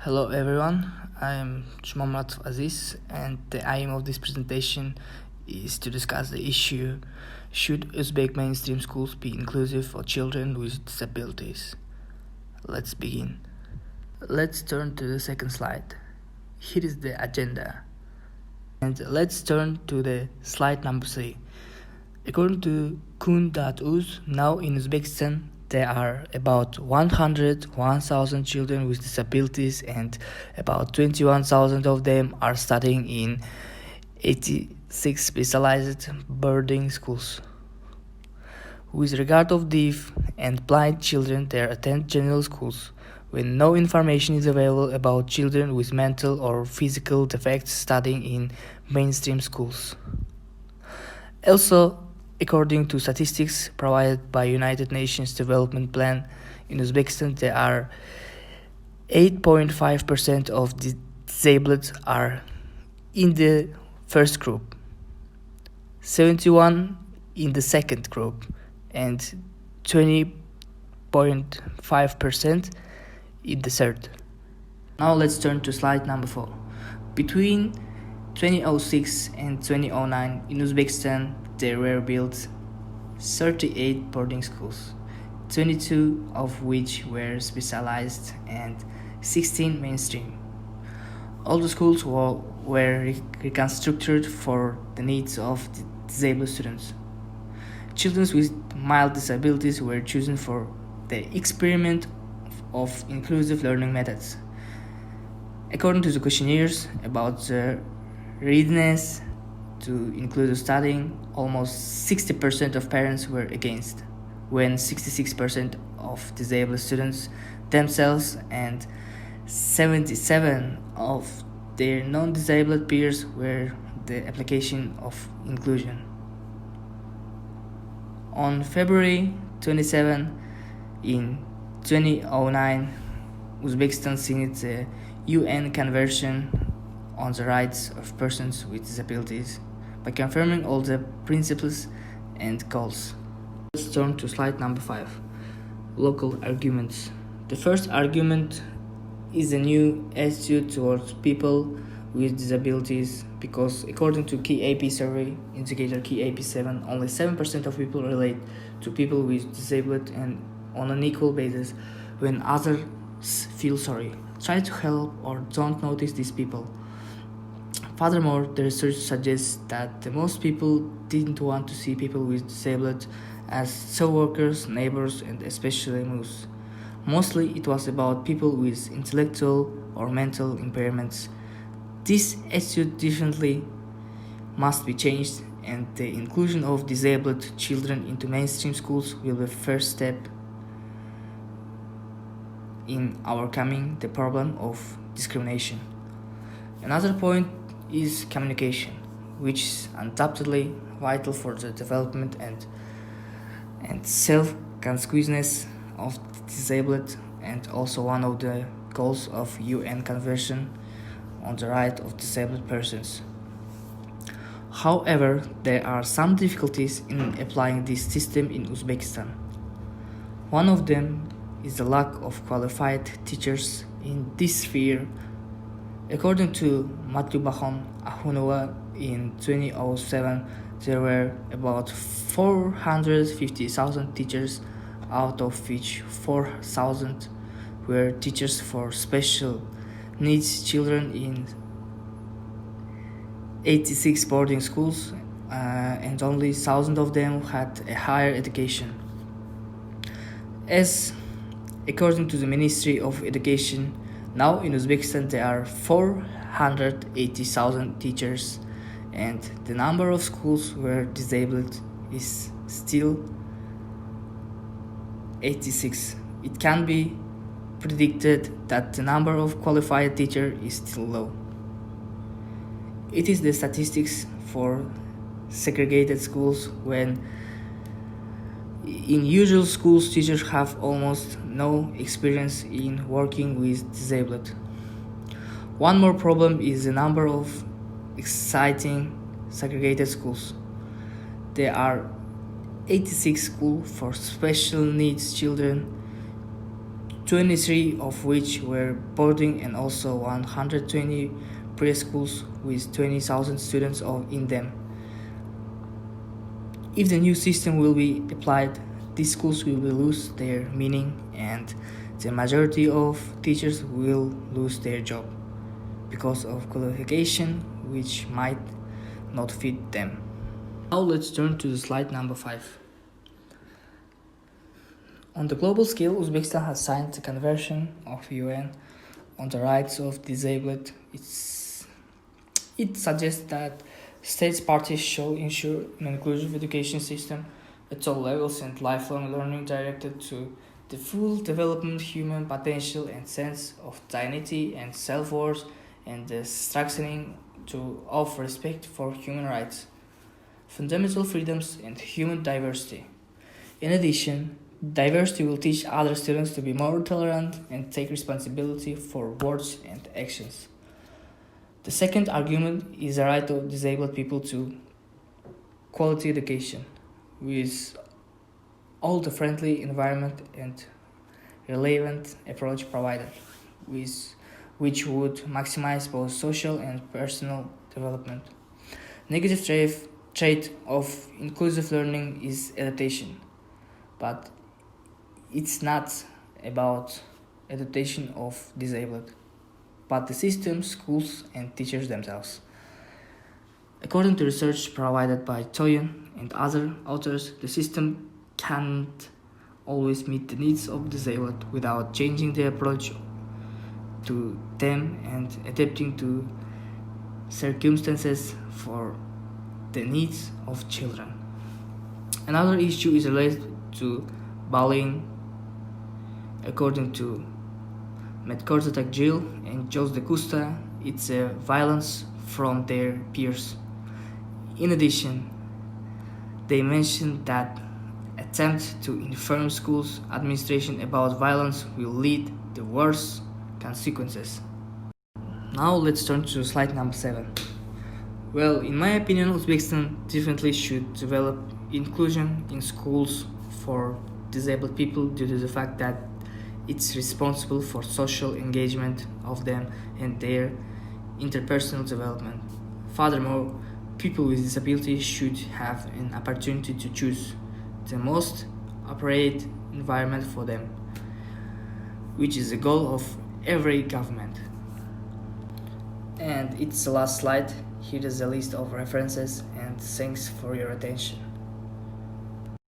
Hello everyone, I am Mohammad Aziz and the aim of this presentation is to discuss the issue: should Uzbek mainstream schools be inclusive for children with disabilities? Let's begin. Let's turn to the second slide. Here is the agenda. And let's turn to the slide number 3. According to Kun.uz, now in Uzbekistan there are about 101,000 children with disabilities and about 21,000 of them are studying in 86 specialized boarding schools. With regard of deaf and blind children, they attend general schools, when no information is available about children with mental or physical defects studying in mainstream schools. Also, according to statistics provided by United Nations Development Plan, in Uzbekistan there are 8.5% of disabled are in the first group, 71 in the second group, and 20.5% in the third. Now let's turn to slide number 4. Between 2006 and 2009 in Uzbekistan, there were built 38 boarding schools, 22 of which were specialized and 16 mainstream. All the schools were reconstructed for the needs of the disabled students. Children with mild disabilities were chosen for the experiment of inclusive learning methods. According to the questionnaires about the readiness to inclusive studying, almost 60% of parents were against, when 66% of disabled students themselves and 77% of their non-disabled peers were the application of inclusion. On February 27 in 2009, Uzbekistan signed the UN Convention on the Rights of Persons with Disabilities by confirming all the principles and goals. Let's turn to slide number 5. Local arguments. The first argument is a new attitude towards people with disabilities, because according to KAP survey indicator KAP7, only 7% of people relate to people with disability and on an equal basis, when others feel sorry, try to help, or don't notice these people. Furthermore, the research suggests that the most people didn't want to see people with disability as co-workers, neighbors, and especially mothers. Mostly it was about people with intellectual or mental impairments. This attitude definitely must be changed, and the inclusion of disabled children into mainstream schools will be the first step in overcoming the problem of discrimination. Another point is communication, which is undoubtedly vital for the development and self-consciousness of the disabled, and also one of the goals of UN Convention on the Right of Disabled Persons. However, there are some difficulties in applying this system in Uzbekistan. One of them is the lack of qualified teachers in this sphere. According to Matlubakhon Ahunova, in 2007 there were about 450,000 teachers, out of which 4,000 were teachers for special needs children in 86 boarding schools, and only 1,000 of them had a higher education. As according to the Ministry of Education, now in Uzbekistan there are 480,000 teachers, and the number of schools where disabled is still 86. It can be predicted that the number of qualified teachers is still low. It is the statistics for segregated schools, when in usual schools teachers have almost no experience in working with disabled. One more problem is the number of exciting segregated schools. There are 86 schools for special needs children, 23 of which were boarding and also 120 preschools with 20,000 students in them. If the new system will be applied, these schools will lose their meaning and the majority of teachers will lose their job because of qualification which might not fit them. Now let's turn to slide number 5. On the global scale, Uzbekistan has signed the Convention of UN on the Rights of Disabled. It suggests that states parties shall ensure an inclusive education system at all levels and lifelong learning directed to the full development of human potential and sense of dignity and self-worth and the strengthening of respect for human rights, fundamental freedoms and human diversity. In addition, diversity will teach other students to be more tolerant and take responsibility for words and actions. The second argument is the right of disabled people to quality education, with all the friendly environment and relevant approach provided, which would maximize both social and personal development. Negative trait of inclusive learning is adaptation, but it's not about adaptation of disabled, but the system, schools, and teachers themselves. According to research provided by Toyin and other authors, the system can't always meet the needs of disabled without changing the approach to them and adapting to circumstances for the needs of children. Another issue is related to bullying. According to Medkorzatak Jill and Jos de Custa, it's a violence from their peers. In addition, they mentioned that attempt to inform schools administration about violence will lead to worse consequences. Now let's turn to slide number 7. Well, in my opinion, Uzbekistan definitely should develop inclusion in schools for disabled people due to the fact that it's responsible for social engagement of them and their interpersonal development. Furthermore, people with disabilities should have an opportunity to choose the most appropriate environment for them, which is the goal of every government. And it's the last slide. Here is a list of references and thanks for your attention.